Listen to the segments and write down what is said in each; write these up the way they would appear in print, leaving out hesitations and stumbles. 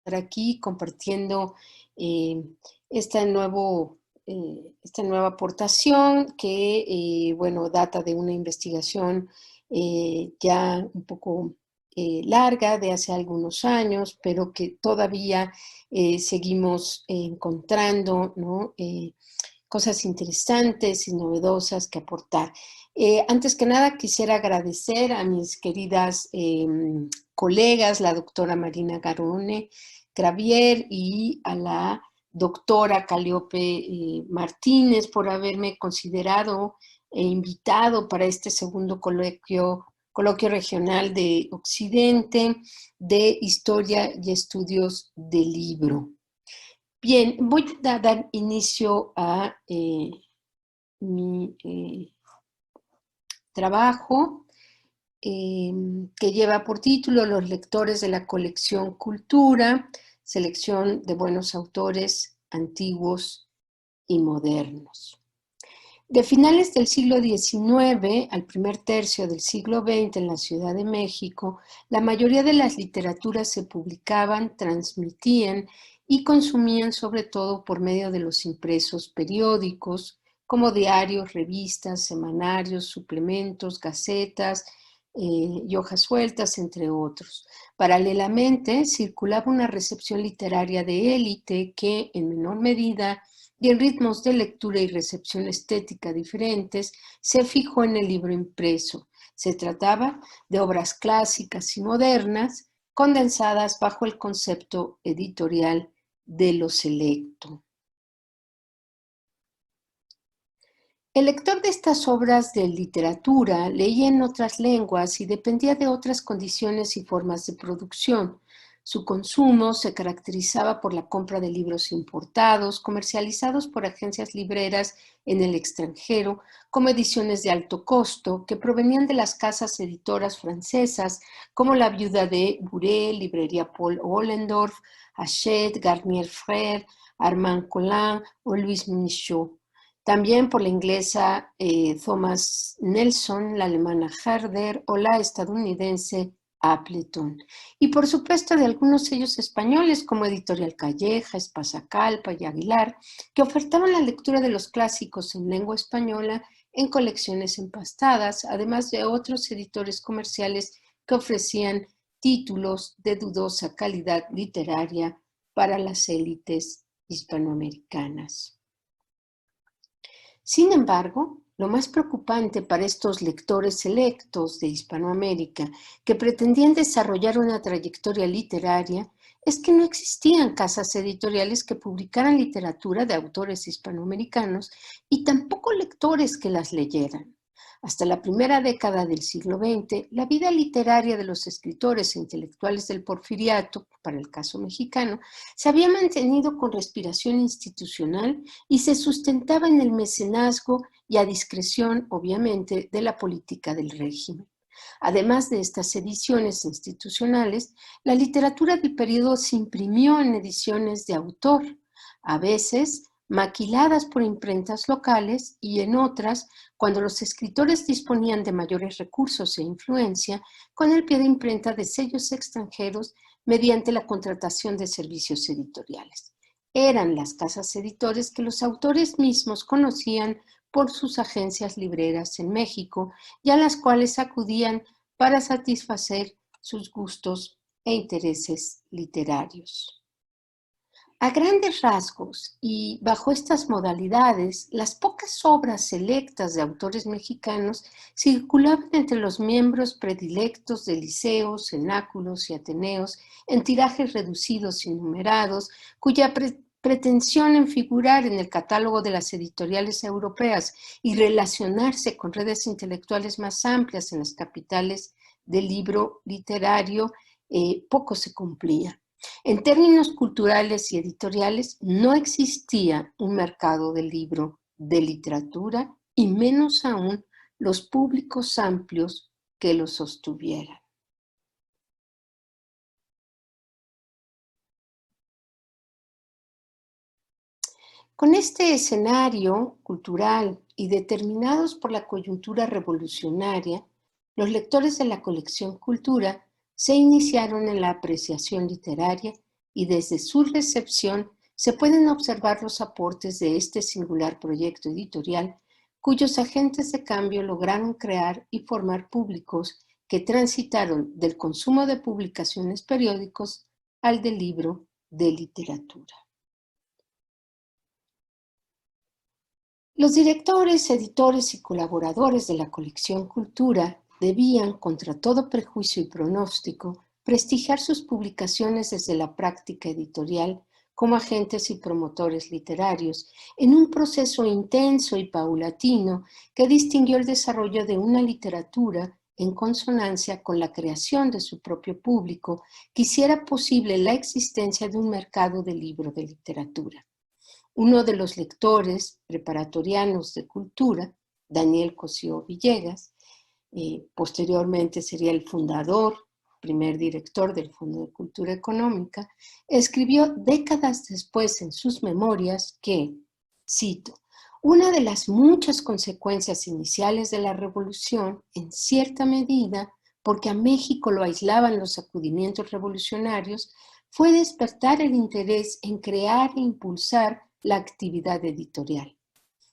aquí compartiendo eh, esta, esta nueva aportación que, bueno, data de una investigación ya un poco larga de hace algunos años, pero que todavía seguimos encontrando, ¿no? Cosas interesantes y novedosas que aportar. Antes que nada, quisiera agradecer a mis queridas colegas, la doctora Marina Garone Gravier y a la doctora Caliope Martínez por haberme considerado e invitado para este segundo coloquio regional de Occidente de Historia y Estudios del Libro. Bien, voy a dar inicio a mi trabajo que lleva por título Los lectores de la colección Cultura, selección de buenos autores antiguos y modernos. De finales del siglo XIX al primer tercio del siglo XX en la Ciudad de México, la mayoría de las literaturas se publicaban, transmitían y consumían sobre todo por medio de los impresos periódicos, como diarios, revistas, semanarios, suplementos, gacetas y hojas sueltas, entre otros. Paralelamente, circulaba una recepción literaria de élite que, en menor medida, y en ritmos de lectura y recepción estética diferentes, se fijó en el libro impreso. Se trataba de obras clásicas y modernas, condensadas bajo el concepto editorial de lo selecto. El lector de estas obras de literatura leía en otras lenguas y dependía de otras condiciones y formas de producción. Su consumo se caracterizaba por la compra de libros importados, comercializados por agencias libreras en el extranjero, como ediciones de alto costo, que provenían de las casas editoras francesas, como La Viuda de Bouret, Librería Paul Ollendorff, Hachette, Garnier Frères, Armand Collin o Louis Michaud. También por la inglesa Thomas Nelson, la alemana Herder o la estadounidense Appleton. Y por supuesto de algunos sellos españoles como Editorial Calleja, Espasa-Calpa y Aguilar, que ofertaban la lectura de los clásicos en lengua española en colecciones empastadas, además de otros editores comerciales que ofrecían títulos de dudosa calidad literaria para las élites hispanoamericanas. Sin embargo, lo más preocupante para estos lectores selectos de Hispanoamérica que pretendían desarrollar una trayectoria literaria es que no existían casas editoriales que publicaran literatura de autores hispanoamericanos y tampoco lectores que las leyeran. Hasta la primera década del siglo XX, la vida literaria de los escritores e intelectuales del Porfiriato, para el caso mexicano, se había mantenido con respiración institucional y se sustentaba en el mecenazgo y a discreción, obviamente, de la política del régimen. Además de estas ediciones institucionales, la literatura del periodo se imprimió en ediciones de autor, a veces maquiladas por imprentas locales y en otras, cuando los escritores disponían de mayores recursos e influencia, con el pie de imprenta de sellos extranjeros mediante la contratación de servicios editoriales. Eran las casas editores que los autores mismos conocían por sus agencias libreras en México y a las cuales acudían para satisfacer sus gustos e intereses literarios. A grandes rasgos y bajo estas modalidades, las pocas obras selectas de autores mexicanos circulaban entre los miembros predilectos de liceos, cenáculos y ateneos en tirajes reducidos y numerados, cuya pretensión en figurar en el catálogo de las editoriales europeas y relacionarse con redes intelectuales más amplias en las capitales del libro literario poco se cumplía. En términos culturales y editoriales, no existía un mercado del libro de literatura y menos aún los públicos amplios que lo sostuvieran. Con este escenario cultural y determinados por la coyuntura revolucionaria, los lectores de la colección Cultura se iniciaron en la apreciación literaria y desde su recepción se pueden observar los aportes de este singular proyecto editorial, cuyos agentes de cambio lograron crear y formar públicos que transitaron del consumo de publicaciones periódicos al del libro de literatura. Los directores, editores y colaboradores de la colección Cultura debían, contra todo prejuicio y pronóstico, prestigiar sus publicaciones desde la práctica editorial como agentes y promotores literarios, en un proceso intenso y paulatino que distinguió el desarrollo de una literatura en consonancia con la creación de su propio público, que hiciera posible la existencia de un mercado de libro de literatura. Uno de los lectores preparatorianos de Cultura, Daniel Cosío Villegas, posteriormente sería el fundador, primer director del Fondo de Cultura Económica, escribió décadas después en sus memorias que, cito, una de las muchas consecuencias iniciales de la revolución, en cierta medida, porque a México lo aislaban los sacudimientos revolucionarios, fue despertar el interés en crear e impulsar la actividad editorial.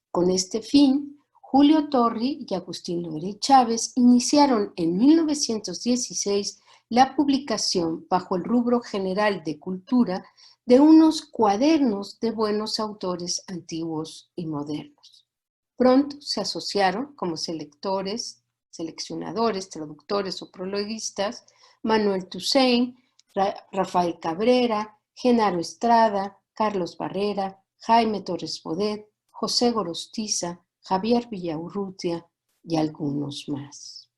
Con este fin, Julio Torri y Agustín Loera Chávez iniciaron en 1916 la publicación bajo el rubro general de cultura de unos cuadernos de buenos autores antiguos y modernos. Pronto se asociaron como seleccionadores, traductores o prologuistas Manuel Toussaint, Rafael Cabrera, Genaro Estrada, Carlos Barrera, Jaime Torres Bodet, José Gorostiza, Javier Villaurrutia y algunos más.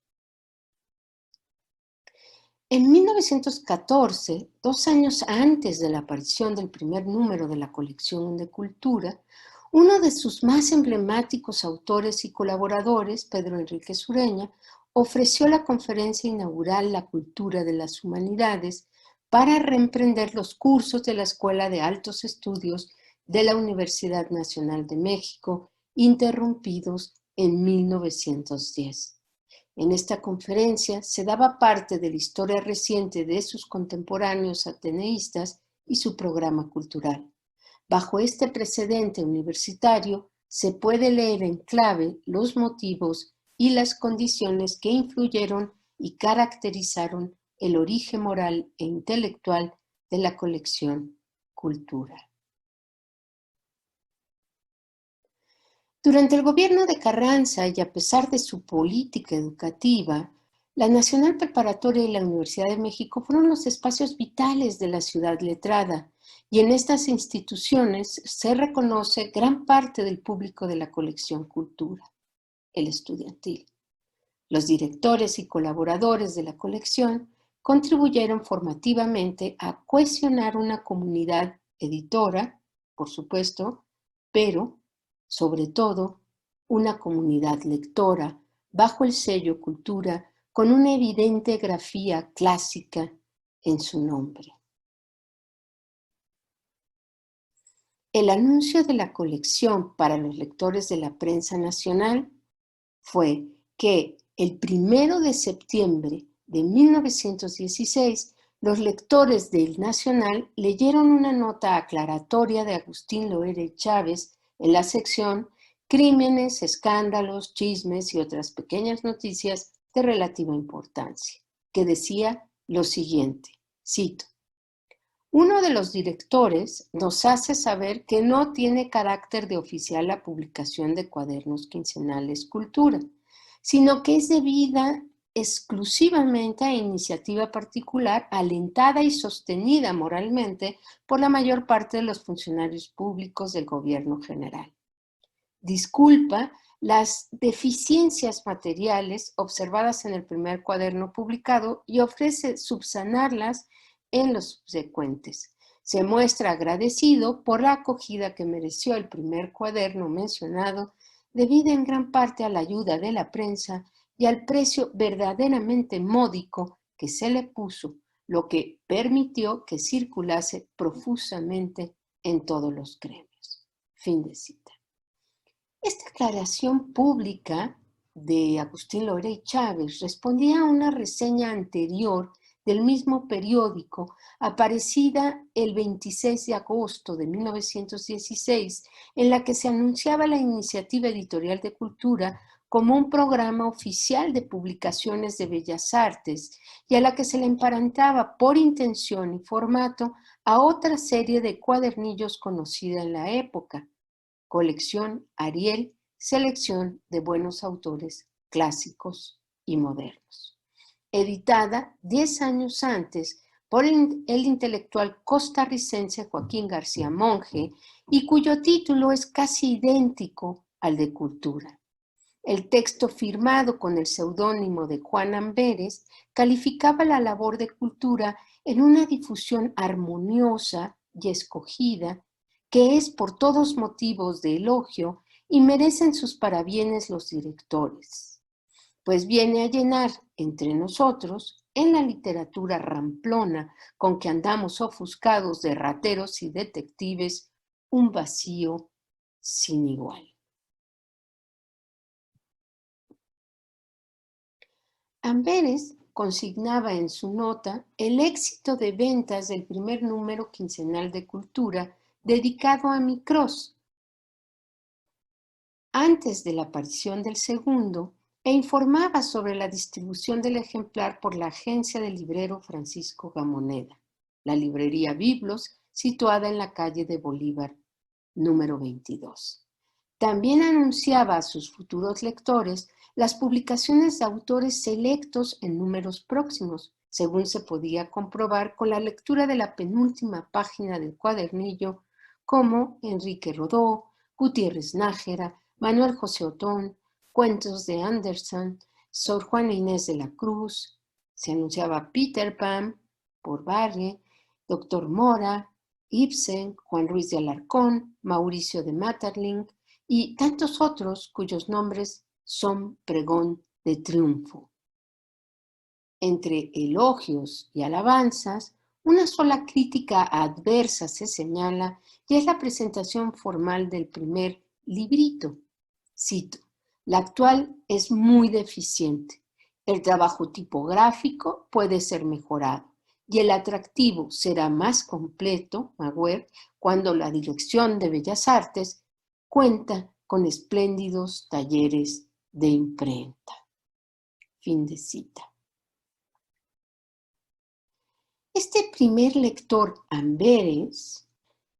En 1914, 2 años antes de la aparición del primer número de la colección de Cultura, uno de sus más emblemáticos autores y colaboradores, Pedro Enrique Sureña, ofreció la conferencia inaugural La Cultura de las Humanidades para reemprender los cursos de la Escuela de Altos Estudios de la Universidad Nacional de México, interrumpidos en 1910. En esta conferencia se daba parte de la historia reciente de sus contemporáneos ateneístas y su programa cultural. Bajo este precedente universitario se puede leer en clave los motivos y las condiciones que influyeron y caracterizaron el origen moral e intelectual de la colección Cultura. Durante el gobierno de Carranza y a pesar de su política educativa, la Nacional Preparatoria y la Universidad de México fueron los espacios vitales de la ciudad letrada, y en estas instituciones se reconoce gran parte del público de la colección Cultura, el estudiantil. Los directores y colaboradores de la colección contribuyeron formativamente a cohesionar una comunidad editora, por supuesto, pero sobre todo, una comunidad lectora bajo el sello Cultura con una evidente grafía clásica en su nombre. El anuncio de la colección para los lectores de la prensa nacional fue que el 1 de septiembre de 1916 los lectores del Nacional leyeron una nota aclaratoria de Agustín Loera Chávez en la sección Crímenes, escándalos, chismes y otras pequeñas noticias de relativa importancia, que decía lo siguiente, cito, uno de los directores nos hace saber que no tiene carácter de oficial la publicación de cuadernos quincenales Cultura, sino que es debida exclusivamente a iniciativa particular, alentada y sostenida moralmente por la mayor parte de los funcionarios públicos del gobierno general. Disculpa las deficiencias materiales observadas en el primer cuaderno publicado y ofrece subsanarlas en los subsecuentes. Se muestra agradecido por la acogida que mereció el primer cuaderno mencionado, debido en gran parte a la ayuda de la prensa y al precio verdaderamente módico que se le puso, lo que permitió que circulase profusamente en todos los gremios. Fin de cita. Esta aclaración pública de Agustín Loera Chávez respondía a una reseña anterior del mismo periódico, aparecida el 26 de agosto de 1916, en la que se anunciaba la iniciativa editorial de cultura como un programa oficial de publicaciones de bellas artes y a la que se le emparentaba por intención y formato a otra serie de cuadernillos conocida en la época, Colección Ariel, selección de buenos autores clásicos y modernos, editada 10 años antes por el intelectual costarricense Joaquín García Monge y cuyo título es casi idéntico al de Cultura. El texto, firmado con el seudónimo de Juan Amberes, calificaba la labor de Cultura en una difusión armoniosa y escogida, que es por todos motivos de elogio y merecen sus parabienes los directores, pues viene a llenar entre nosotros, en la literatura ramplona con que andamos ofuscados de rateros y detectives, un vacío sin igual. Amberes consignaba en su nota el éxito de ventas del primer número quincenal de Cultura dedicado a Micros, antes de la aparición del segundo, e informaba sobre la distribución del ejemplar por la agencia del librero Francisco Gamoneda, la librería Biblos, situada en la calle de Bolívar, número 22. También anunciaba a sus futuros lectores las publicaciones de autores selectos en números próximos, según se podía comprobar con la lectura de la penúltima página del cuadernillo, como Enrique Rodó, Gutiérrez Nájera, Manuel José Otón, cuentos de Anderson, Sor Juana Inés de la Cruz. Se anunciaba Peter Pan por Barre, Doctor Mora, Ibsen, Juan Ruiz de Alarcón, Mauricio de Maeterlinck y tantos otros cuyos nombres son pregón de triunfo. Entre elogios y alabanzas, una sola crítica adversa se señala y es la presentación formal del primer librito. Cito: la actual es muy deficiente. El trabajo tipográfico puede ser mejorado y el atractivo será más completo, Magüer, cuando la Dirección de Bellas Artes cuenta con espléndidos talleres de imprenta. Fin de cita. Este primer lector, Amberes,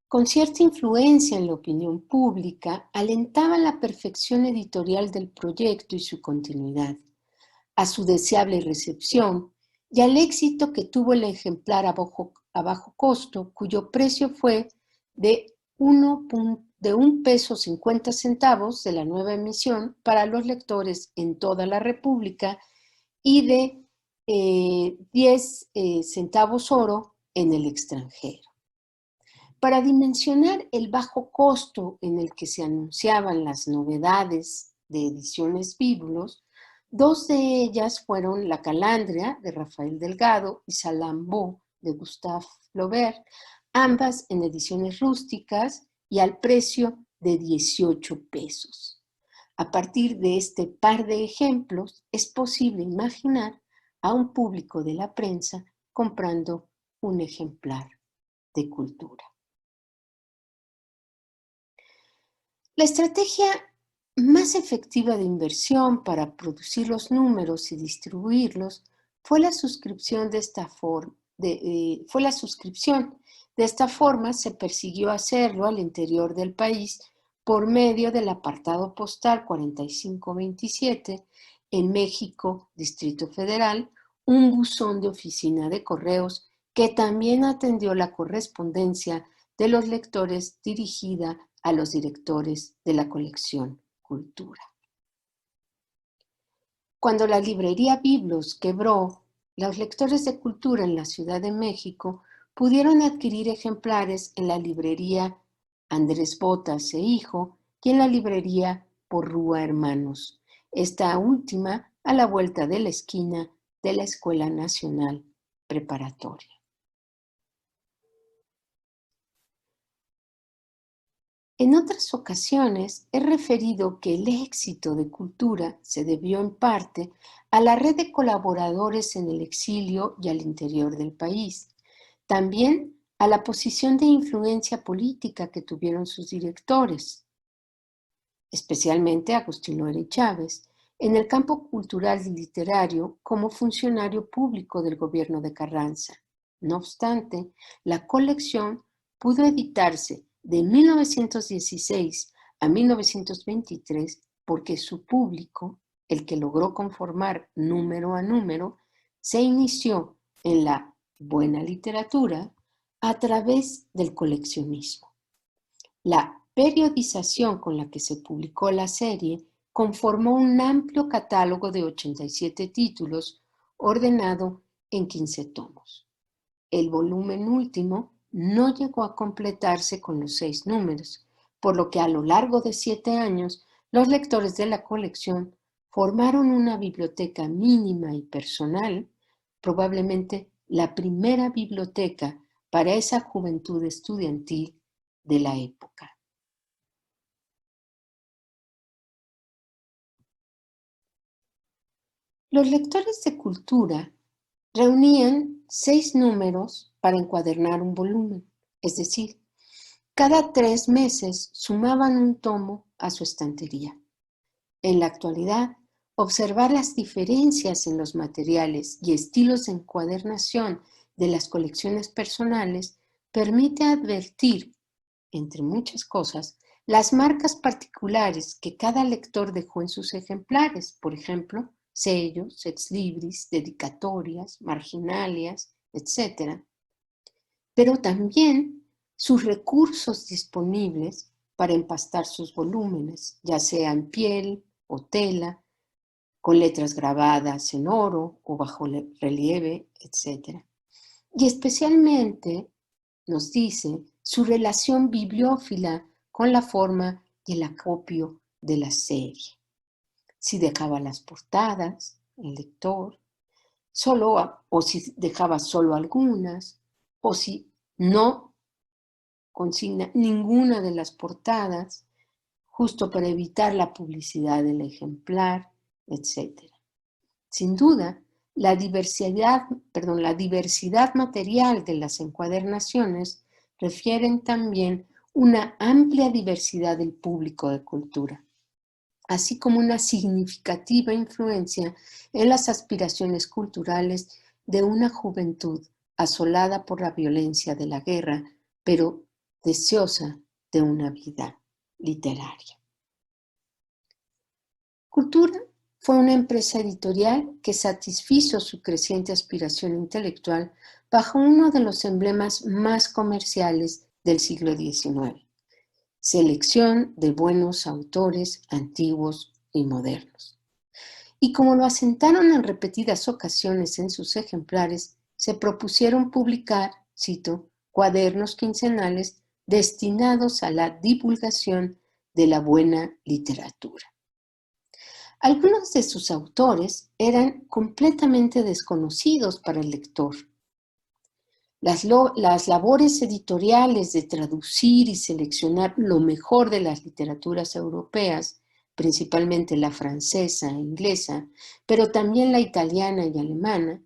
con cierta influencia en la opinión pública, alentaba la perfección editorial del proyecto y su continuidad, a su deseable recepción y al éxito que tuvo el ejemplar a bajo costo, cuyo precio fue de 1 peso 50 centavos de la nueva emisión para los lectores en toda la República y de 10 centavos oro en el extranjero. Para dimensionar el bajo costo en el que se anunciaban las novedades de Ediciones Biblos, dos de ellas fueron La Calandria, de Rafael Delgado, y Salammbô, de Gustave Flaubert, ambas en ediciones rústicas y al precio de 18 pesos. A partir de este par de ejemplos, es posible imaginar a un público de la prensa comprando un ejemplar de Cultura. La estrategia más efectiva de inversión para producir los números y distribuirlos fue la suscripción. De esta forma se persiguió hacerlo al interior del país por medio del apartado postal 4527, en México, Distrito Federal, un buzón de oficina de correos que también atendió la correspondencia de los lectores dirigida a los directores de la colección Cultura. Cuando la librería Biblos quebró, los lectores de Cultura en la Ciudad de México pudieron adquirir ejemplares en la librería Andrés Botas e Hijo y en la librería Porrúa Hermanos, esta última a la vuelta de la esquina de la Escuela Nacional Preparatoria. En otras ocasiones he referido que el éxito de Cultura se debió en parte a la red de colaboradores en el exilio y al interior del país. También a la posición de influencia política que tuvieron sus directores, especialmente Agustín Loera Chávez, en el campo cultural y literario como funcionario público del gobierno de Carranza. No obstante, la colección pudo editarse de 1916 a 1923 porque su público, el que logró conformar número a número, se inició en la buena literatura a través del coleccionismo. La periodización con la que se publicó la serie conformó un amplio catálogo de 87 títulos ordenado en 15 tomos. El volumen último no llegó a completarse con los 6 números, por lo que a lo largo de 7 años los lectores de la colección formaron una biblioteca mínima y personal, probablemente la primera biblioteca para esa juventud estudiantil de la época. Los lectores de Cultura reunían 6 números para encuadernar un volumen, es decir, cada 3 meses sumaban un tomo a su estantería. En la actualidad, observar las diferencias en los materiales y estilos de encuadernación de las colecciones personales permite advertir, entre muchas cosas, las marcas particulares que cada lector dejó en sus ejemplares, por ejemplo, sellos, ex libris, dedicatorias, marginalias, etc. Pero también sus recursos disponibles para empastar sus volúmenes, ya sea en piel o tela, con letras grabadas en oro o bajo relieve, etc. Y especialmente, nos dice, su relación bibliófila con la forma y el acopio de la serie. Si dejaba las portadas, el lector, o si dejaba solo algunas, o si no consigna ninguna de las portadas, justo para evitar la publicidad del ejemplar, etc. Sin duda, la diversidad material de las encuadernaciones refieren también una amplia diversidad del público de Cultura, así como una significativa influencia en las aspiraciones culturales de una juventud asolada por la violencia de la guerra, pero deseosa de una vida literaria. Cultura fue una empresa editorial que satisfizo su creciente aspiración intelectual bajo uno de los emblemas más comerciales del siglo XIX: selección de buenos autores antiguos y modernos. Y como lo asentaron en repetidas ocasiones en sus ejemplares, se propusieron publicar, cito, cuadernos quincenales destinados a la divulgación de la buena literatura. Algunos de sus autores eran completamente desconocidos para el lector. Las labores editoriales de traducir y seleccionar lo mejor de las literaturas europeas, principalmente la francesa e inglesa, pero también la italiana y alemana,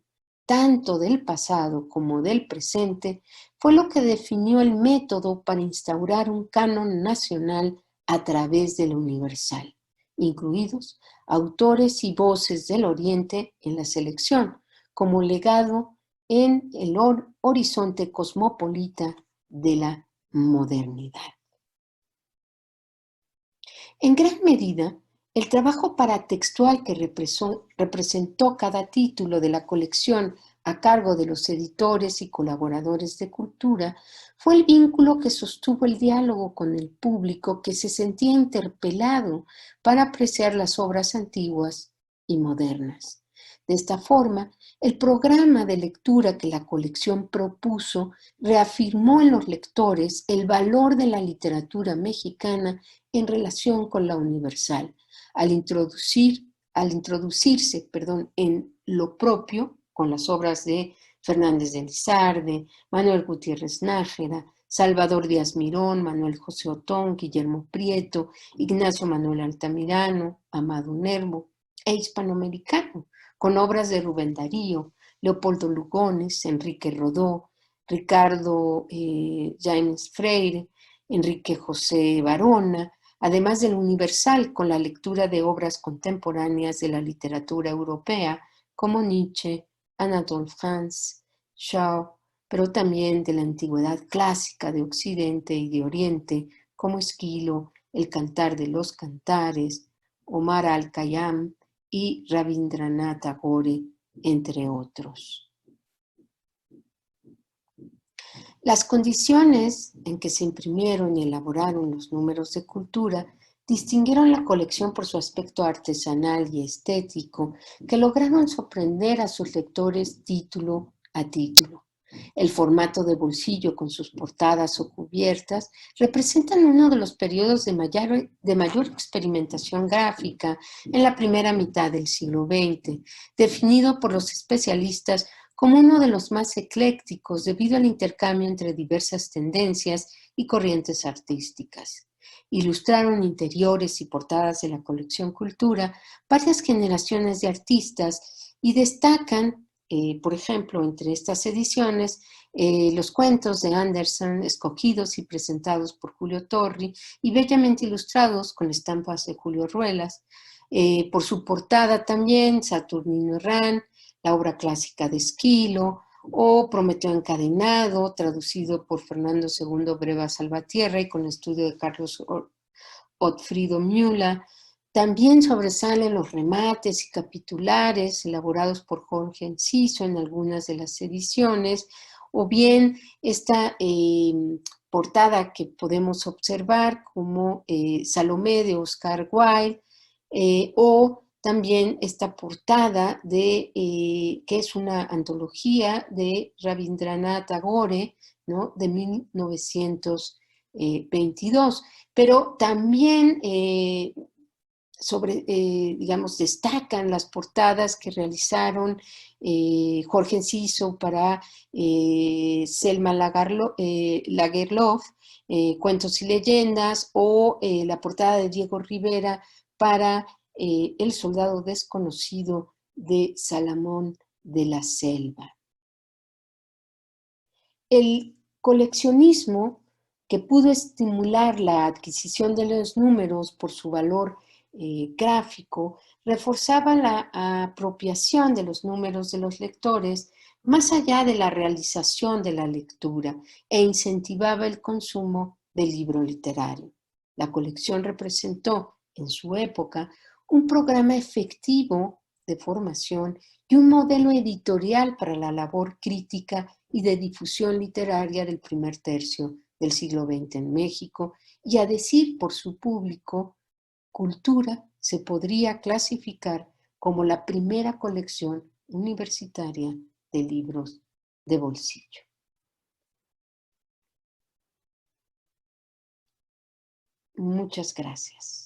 tanto del pasado como del presente, fue lo que definió el método para instaurar un canon nacional a través del universal, incluidos autores y voces del Oriente en la selección, como legado en el horizonte cosmopolita de la modernidad. En gran medida, el trabajo paratextual que representó cada título de la colección a cargo de los editores y colaboradores de Cultura fue el vínculo que sostuvo el diálogo con el público que se sentía interpelado para apreciar las obras antiguas y modernas. De esta forma, el programa de lectura que la colección propuso reafirmó en los lectores el valor de la literatura mexicana en relación con la universal, al introducirse en lo propio con las obras de Fernández de Lizarde, Manuel Gutiérrez Nájera, Salvador Díaz Mirón, Manuel José Otón, Guillermo Prieto, Ignacio Manuel Altamirano, Amado Nervo, e hispanoamericano, con obras de Rubén Darío, Leopoldo Lugones, Enrique Rodó, Ricardo James Freire, Enrique José Varona, además del universal con la lectura de obras contemporáneas de la literatura europea como Nietzsche, Anatole France, Shaw, pero también de la antigüedad clásica de Occidente y de Oriente como Esquilo, El Cantar de los Cantares, Omar al-Khayyam y Rabindranath Tagore, entre otros. Las condiciones en que se imprimieron y elaboraron los números de cultura distinguieron la colección por su aspecto artesanal y estético, que lograron sorprender a sus lectores título a título. El formato de bolsillo con sus portadas o cubiertas representan uno de los periodos de mayor experimentación gráfica en la primera mitad del siglo XX, definido por los especialistas como uno de los más eclécticos debido al intercambio entre diversas tendencias y corrientes artísticas. Ilustraron interiores y portadas de la colección Cultura varias generaciones de artistas y destacan, por ejemplo, entre estas ediciones, los cuentos de Andersen escogidos y presentados por Julio Torri y bellamente ilustrados con estampas de Julio Ruelas. Por su portada también, Saturnino Herrán, la obra clásica de Esquilo, o Prometeo encadenado, traducido por Fernando II Breva Salvatierra y con el estudio de Carlos Otfrido Müller. También sobresalen los remates y capitulares elaborados por Jorge Enciso en algunas de las ediciones, o bien esta portada que podemos observar como Salomé de Oscar Wilde, o también esta portada que es una antología de Rabindranath Tagore, ¿no?, de 1922. Pero también digamos, destacan las portadas que realizaron Jorge Enciso para Selma Lagerlöf, Cuentos y Leyendas, o la portada de Diego Rivera para El Soldado Desconocido de Salomón de la Selva. El coleccionismo, que pudo estimular la adquisición de los números por su valor gráfico, reforzaba la apropiación de los números de los lectores más allá de la realización de la lectura e incentivaba el consumo del libro literario. La colección representó en su época un programa efectivo de formación y un modelo editorial para la labor crítica y de difusión literaria del primer tercio del siglo XX en México, y a decir por su público, Cultura se podría clasificar como la primera colección universitaria de libros de bolsillo. Muchas gracias.